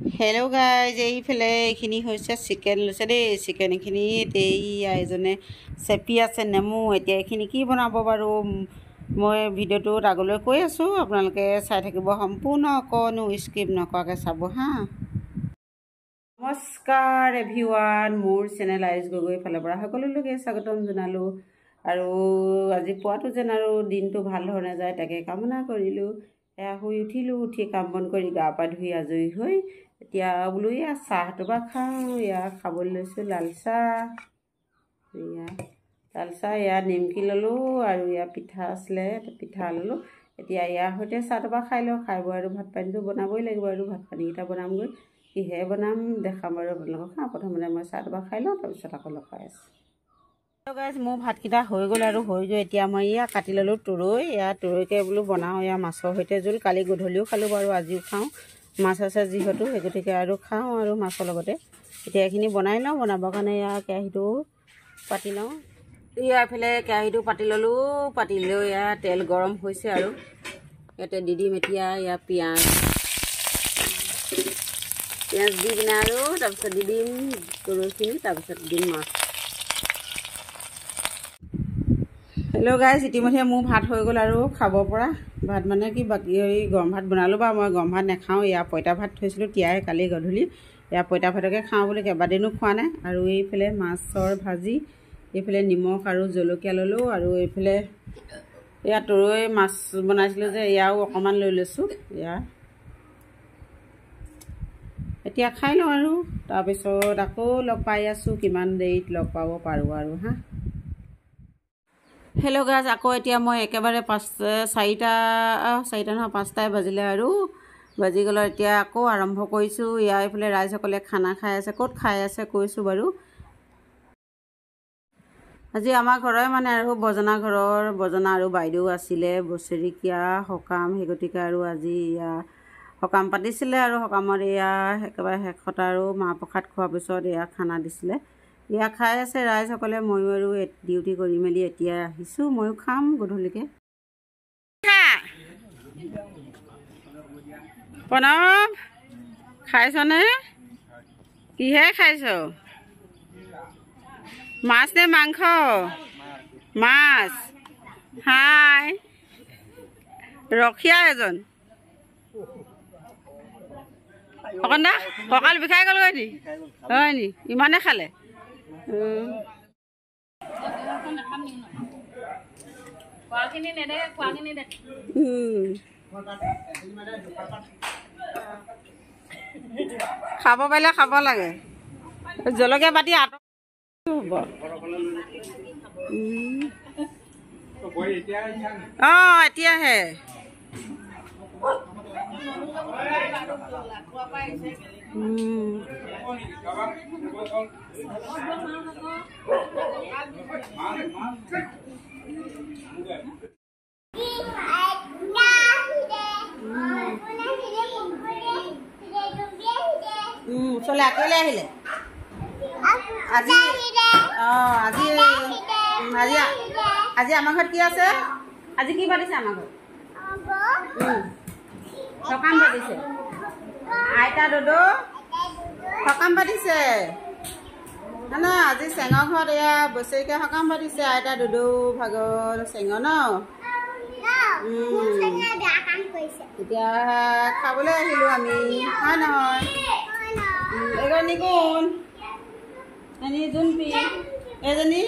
Hello guys, এইফালে এইখিনি হৈছে চিকেন লৈছে দেই। চিকেন এইখিনিত এই আইজনে চেপি আছে নেমু। এতিয়া এইখিনি কি বনাব বাৰু মই ভিডিঅ'টোত আগলৈ কৈ আছোঁ, আপোনালোকে চাই থাকিব সম্পূৰ্ণ, অকণো স্কিপ নকৰাকৈ চাব হা। নমস্কাৰ এভৰিৱান, মোৰ চেনেল আইচ গগৈ ফালৰ পৰা সকলোলৈকে স্বাগতম জনালোঁ। আৰু আজি পুৱাটো যেন আৰু দিনটো ভাল ধৰণে যায় তাকে কামনা কৰিলোঁ। এয়া শুই উঠিলোঁ, উঠি কাম বন কৰি গা পা ধুই আজৰি হৈ এতিয়া বোলো এয়া চাহটো বা খাওঁ। এয়া খাবলৈ লৈছোঁ লাল চাহ। এয়া নিমকি ল'লোঁ আৰু এয়া পিঠা আছিলে, পিঠা ল'লোঁ। এতিয়া ইয়াৰ সৈতে চাহটো বা খাই লওঁ। খাই বৈ আৰু ভাত পানীটো বনাবই লাগিব, আৰু ভাত পানীকেইটা বনামগৈ। কিহে বনাম দেখাম বাৰু আপোনালোকক হা। প্ৰথমতে মই চাহটো বা খাই লওঁ, তাৰপিছত আকৌ লগ পাই আছোঁ। গাইজ মোৰ ভাতকেইটা হৈ গ'ল, আৰু হৈ গৈ এতিয়া মই এয়া কাটি ল'লোঁ তুৰৈ। এয়া তুৰৈকে বোলো বনাওঁ, এয়া মাছৰ সৈতে জোল। কালি গধূলিও খালোঁ বাৰু, আজিও খাওঁ। মাছ আছে যিহেতু, সেই গতিকে আৰু খাওঁ আৰু মাছৰ লগতে। এতিয়া এইখিনি বনাই লওঁ। বনাবৰ কাৰণে এয়া কেৰাহীটো পাতি লওঁ। এয়া এইফালে কেৰাহীটো পাতি ল'লোঁ। পাতি লৈ এয়া তেল গৰম হৈছে, আৰু ইয়াতে দি দিম এতিয়া এয়া পিঁয়াজ দি পিনে, আৰু তাৰপিছত দি দিম তুৰৈখিনি, তাৰপিছত দিম মাছ। হেল্ল' গাইজ, ইতিমধ্যে মোৰ ভাত হৈ গ'ল আৰু খাব পৰা। ভাত মানে কি বাকী গৰম ভাত বনালোঁ বাৰু, মই গৰম ভাত নাখাওঁ। এয়া পঁইতা ভাত থৈছিলোঁ তিয়াই কালি গধূলি। এয়া পঁইতা ভাতকে খাওঁ বুলি কেইবাদিনো খোৱা নাই। আৰু এইফালে মাছৰ ভাজি, এইফালে নিমখ আৰু জলকীয়া ল'লোঁ। আৰু এইফালে এয়া তুৰৈ মাছ বনাইছিলোঁ যে, এয়াও অকণমান লৈ লৈছোঁ। এতিয়া খাই লওঁ, আৰু তাৰপিছত আকৌ লগ পাই আছোঁ। কিমান দেৰিত লগ পাব পাৰোঁ আৰু হা। হেল্ল' গাইজ, আকৌ এতিয়া মই একেবাৰে 5টাই বাজিলে, আৰু বাজি গ'লত এতিয়া আকৌ আৰম্ভ কৰিছোঁ। ইয়াৰ এইফালে ৰাইজসকলে খানা খাই আছে। ক'ত খাই আছে কৈছোঁ বাৰু। আজি আমাৰ ঘৰৰে মানে আৰু বজনা আৰু বাইদেউ আছিলে, বছৰেকীয়া সকাম। সেই গতিকে আৰু আজি এয়া সকাম পাতিছিলে, আৰু সকামত এয়া একেবাৰে শেষত আৰু মাহ প্ৰসাদ খোৱাৰ পিছত এয়া খানা দিছিলে। এয়া খাই আছে ৰাইজসকলে। ময়ো আৰু ডিউটি কৰি মেলি এতিয়া আহিছোঁ, ময়ো খাম গধূলিকৈ। প্ৰণৱ, খাইছনে? কিহে খাইছ? মাছ নে মাংস? মাছ। হাই ৰখীয়া এজন। অকণ দা কঁকাল বিষাই গ'লগৈ নি? হয় নি? ইমানে খালে? খাব পাৰিলে খাব লাগে। জলকীয়া পাতি আঁতৰ হ'ব। এতিয়াহে চলে আকলে আহিলে আজি। আজি আমাৰ ঘৰত কি আছে? আজি কি পাতিছে আমাৰ ঘৰত? সকাম পাতিছে। আইতা দদৌ সকাম পাতিছে ন? আজি চেঙৰ ঘৰত এয়া বছৰেকীয়া সকাম পাতিছে। আইতা দদৌ ভাগৰ চেঙৰ ন? এতিয়া খাবলৈ আহিলোঁ আমি, হয় নহয়? এজনী কোন? এজনী জোনপি, এজনী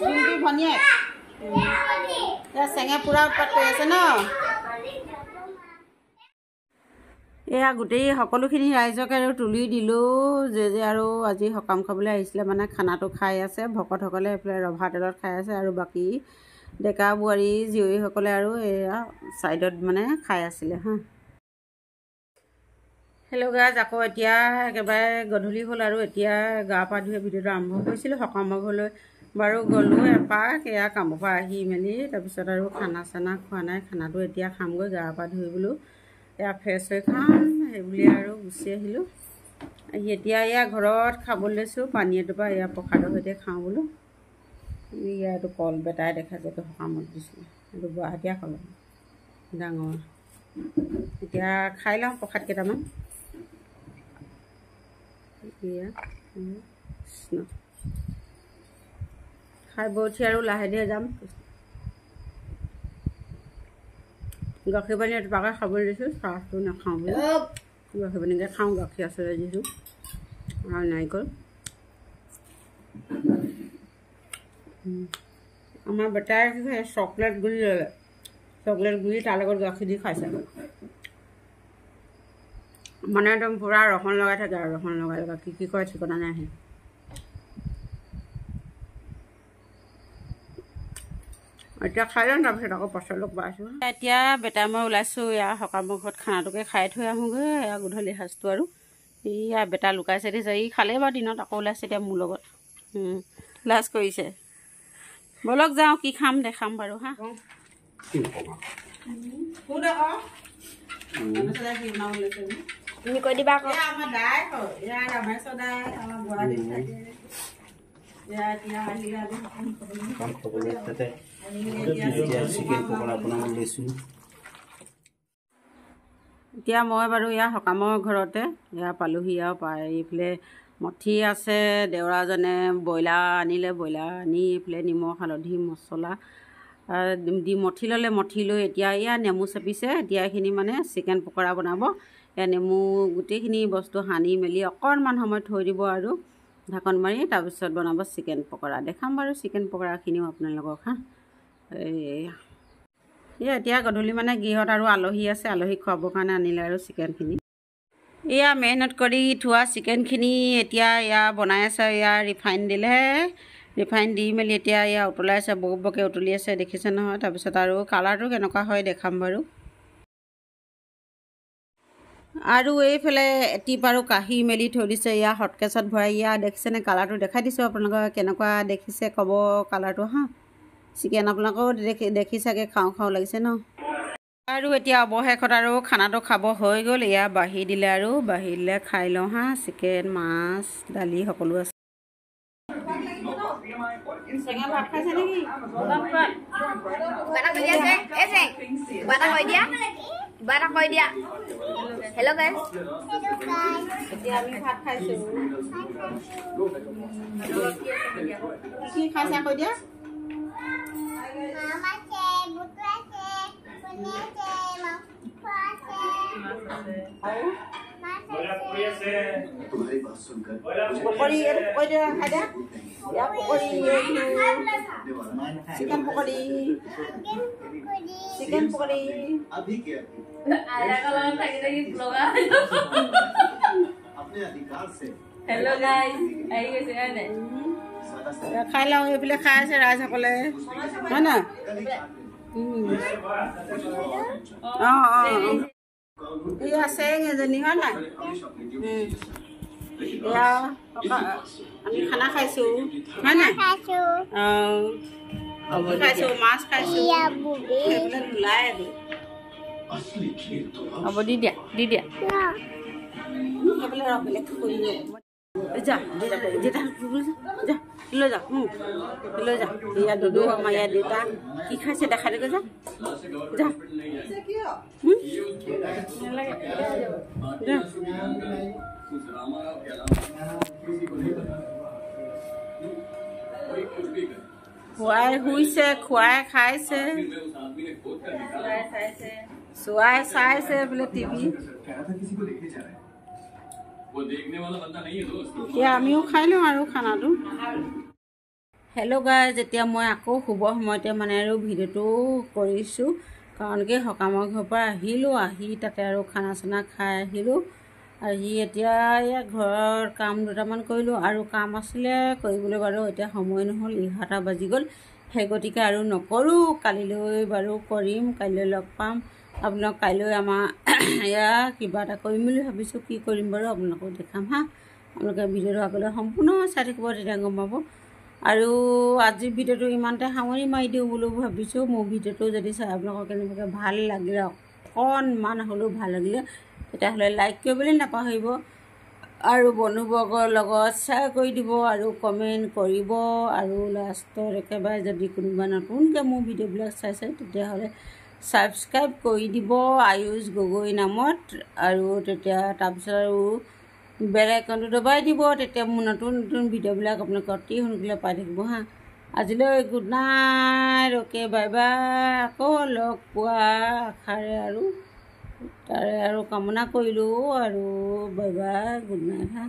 জোনপি ভনীয়েক। চেঙে পুৰা উৎপাত কৰি আছে ন? এয়া গোটেই সকলোখিনি ৰাইজকে আৰু তুলি দিলোঁ। যে আৰু আজি সকাম খাবলৈ আহিছিলে মানে খানাটো খাই আছে। ভকতসকলে এইফালে ৰভা তেলত খাই আছে, আৰু বাকী ডেকা বোৱাৰী জীয়ৰীসকলে আৰু এয়া ছাইডত মানে খাই আছিলে হা। হেল্ল' গাইজ, আকৌ এতিয়া একেবাৰে গধূলি হ'ল, আৰু এতিয়া গা পা ধুই ভিডিঅ'টো আৰম্ভ কৰিছিলোঁ। সকামৰ ঘৰলৈ বাৰু গ'লোঁ এপাক। এয়া কামৰ পৰা আহি মেলি তাৰপিছত আৰু খানা চানা খোৱা নাই। খানাটো এতিয়া খামগৈ। গা পা ধুই বোলো এয়া ফ্ৰেছ হৈ খাম, সেইবুলি আৰু গুচি আহিলোঁ। আহি এতিয়া এয়া ঘৰত খাবলৈ লৈছোঁ। পানী এটোপা এয়া প্ৰসাদৰ সৈতে খাওঁ বোলো। ইয়াতো কল বেটাই দেখাইছে, এইটো সকামত দিছোঁ। এইটো গুৱাহাটীয়া কল ডাঙৰ। এতিয়া খাই লওঁ প্ৰসাদ কেইটামান। খাই বৈ উঠি আৰু লাহে ধীৰে যাম। গাখীৰ পানী এটোপাকে খাবলৈ দিছোঁ, চাহটো নাখাওঁ বুলি। গাখীৰ পানীকে খাওঁ, গাখীৰ আছে দিছোঁ আৰু নাৰিকল। আমাৰ বেটাই চকলেট গুলি ল'লে, চকলেট গুলি তাৰ লগত গাখীৰ দি খাইছে। মানে একদম পূৰা ৰহন লগাই থাকে আৰু ৰহন লগাই লগাই কি কৰে ঠিকনা নাই। এতিয়া খাই লওঁ, তাৰপিছত আকৌ পাছত লগ পাইছোঁ। এতিয়া বেটা মই ওলাইছোঁ, ইয়াৰ সকামৰ ঘৰত খানাটোকে খাই থৈ আহোঁগৈ। এয়া গধূলি সাজটো আৰু ইয়া বেটা লুকাইছে দিছে, ই খালেই বাৰু দিনত, আকৌ ওলাইছে এতিয়া মোৰ লগত লাজ কৰিছে। বলক যাওঁ, কি খাম দেখাম বাৰু হা। তুমি কৈ দিবা আকৌ। আমাৰ দাই হয়, ইয়াৰ ৰামেশ্বৰ দাই আমাৰ গুৱাহাটীত থাকে। এতিয়া মই বাৰু ইয়াৰ সকামৰ ঘৰতে এয়া পালোহি আৰু পাই এইফালে মঠি আছে। দেওৰাজনে ব্ৰইলাৰ আনিলে, ব্ৰইলাৰ আনি এইফালে নিমখ হালধি মছলা দি মঠি ল'লে। মঠি লৈ এতিয়া এয়া নেমু চেপিছে। এতিয়া এইখিনি মানে চিকেন পকৰা বনাব। এয়া নেমু গোটেইখিনি বস্তু সানি মেলি অকণমান সময় থৈ দিব আৰু ঢাকন মাৰি, তাৰপিছত বনাব চিকেন পকৰা। দেখাম বাৰু চিকেন পকৰাখিনিও আপোনালোকক হা। এতিয়া গধূলি মানে গৃহত আৰু আলহী আছে, আলহীক খুৱাবৰ কাৰণে আনিলে আৰু চিকেনখিনি। এয়া মেৰিনেট কৰি থোৱা চিকেনখিনি এতিয়া এয়া বনাই আছে। এয়া ৰিফাইন দিলেহে, ৰিফাইন দি মেলি এতিয়া এয়া উতলাইছে, বক বকে উতলি আছে দেখিছে নহয়। তাৰপিছত আৰু কালাৰটো কেনেকুৱা হয় দেখাম বাৰু। আৰু এইফালে এটিপ আৰু কাঢ়ি মেলি থৈ দিছে, এয়া হটকেছত ভৰাই। এয়া দেখিছেনে কালাৰটো দেখাই দিছোঁ আপোনালোকক, কেনেকুৱা দেখিছে ক'ব কালাৰটো হা। চিকেন আপোনালোকেও দেখি চাগে খাওঁ খাওঁ লাগিছে ন। আৰু এতিয়া অৱশেষত আৰু খানাটো খাব হৈ গ'ল। এয়া বাঢ়ি দিলে আৰু বাঢ়ি দিলে, খাই লওঁ হা। চিকেন, মাছ, দালি সকলো আছে। ভাত খাইছে নেকি? হেল্ল' গাইছ, এতিয়া আমি ভাত খাইছোঁ। কি খাইছা কৈ দিয়া? পকৰি কৈ দিয়া, খাই দিয়া। পকৰি, চিকেন পকৰি, চিকেন পকৰি। খাই লওঁ, এইফালে খাই আছে ৰাইজসকলে হয় নহয়? অঁ অঁ এই আছে এজনী হয় নাই? এয়া আমি খানা খাইছোঁ হয় নাই? অঁ খাইছোঁ, মাছ খাইছোঁ। সেইবিলাক নোলাই আৰু হ'ব দি দিয়া, দি দিয়া। সেইবিলাক বেলেগ কৰি যা, দেউতা যা, লৈ যা, লৈ যা। এয়া দুদু আমাৰ ইয়াৰ দেউতা কি খাইছে দেখাই দিগৈ যা, যা। খুৱাই শুইছে, খুৱাই খাইছে, চোৱাই চাইছে বোলে টিভি। এতিয়া আমিও খাই লওঁ আৰু খানাটো। হেল্ল' গাইজ, যেতিয়া মই আকৌ শুব সময়তে মানে আৰু ভিডিঅ'টো কৰিছোঁ, কাৰণ কি সকামৰ ঘৰৰ পৰা আহিলোঁ, আহি তাতে আৰু খানা চানা খাই আহিলোঁ। আহি এতিয়া ইয়াৰ ঘৰৰ কাম দুটামান কৰিলোঁ, আৰু কাম আছিলে কৰিবলৈ বাৰু এতিয়া সময় নহ'ল, 11টা বাজি গ'ল। সেই গতিকে আৰু নকৰোঁ, কালিলৈ বাৰু কৰিম, কাইলৈ লগ পাম আপোনাক। কাইলৈ আমাৰ এয়া কিবা এটা কৰিম বুলি ভাবিছোঁ, কি কৰিম বাৰু আপোনালোকক দেখাম হা। আপোনালোকে ভিডিঅ'টো আগলৈ সম্পূৰ্ণ চাই থাকিব, তেতিয়া গম পাব। আৰু আজিৰ ভিডিঅ'টো ইমানতে সামৰি মাৰি দিওঁ বুলি ভাবিছোঁ। মোৰ ভিডিঅ'টো যদি চাই আপোনালোকৰ কেনেবাকৈ ভাল লাগিলে, অকণমান হ'লেও ভাল লাগিলে, তেতিয়াহ'লে লাইক কৰিবলৈ নাপাহৰিব, আৰু বন্ধুবৰ্গৰ লগত শ্বেয়াৰ কৰি দিব, আৰু কমেণ্ট কৰিব। আৰু লাষ্টত একেবাৰে যদি কোনোবা নতুনকৈ মোৰ ভিডিঅ'বিলাক চাইছে, তেতিয়াহ'লে ছাবস্ক্ৰাইব কৰি দিব আয়ুষ গগৈ নামত, আৰু তেতিয়া তাৰপিছত আৰু বেল আইকনটো দবাই দিব, তেতিয়া মোৰ নতুন নতুন ভিডিঅ'বিলাক আপোনালোকে অতি সোনকালে পাই থাকিব হা। আজিলৈ good night, okay bye bye. আকৌ লগ পোৱা আশাৰে আৰু তাৰে আৰু কামনা কৰিলোঁ, আৰু বাই বাই, গুড নাইট হা।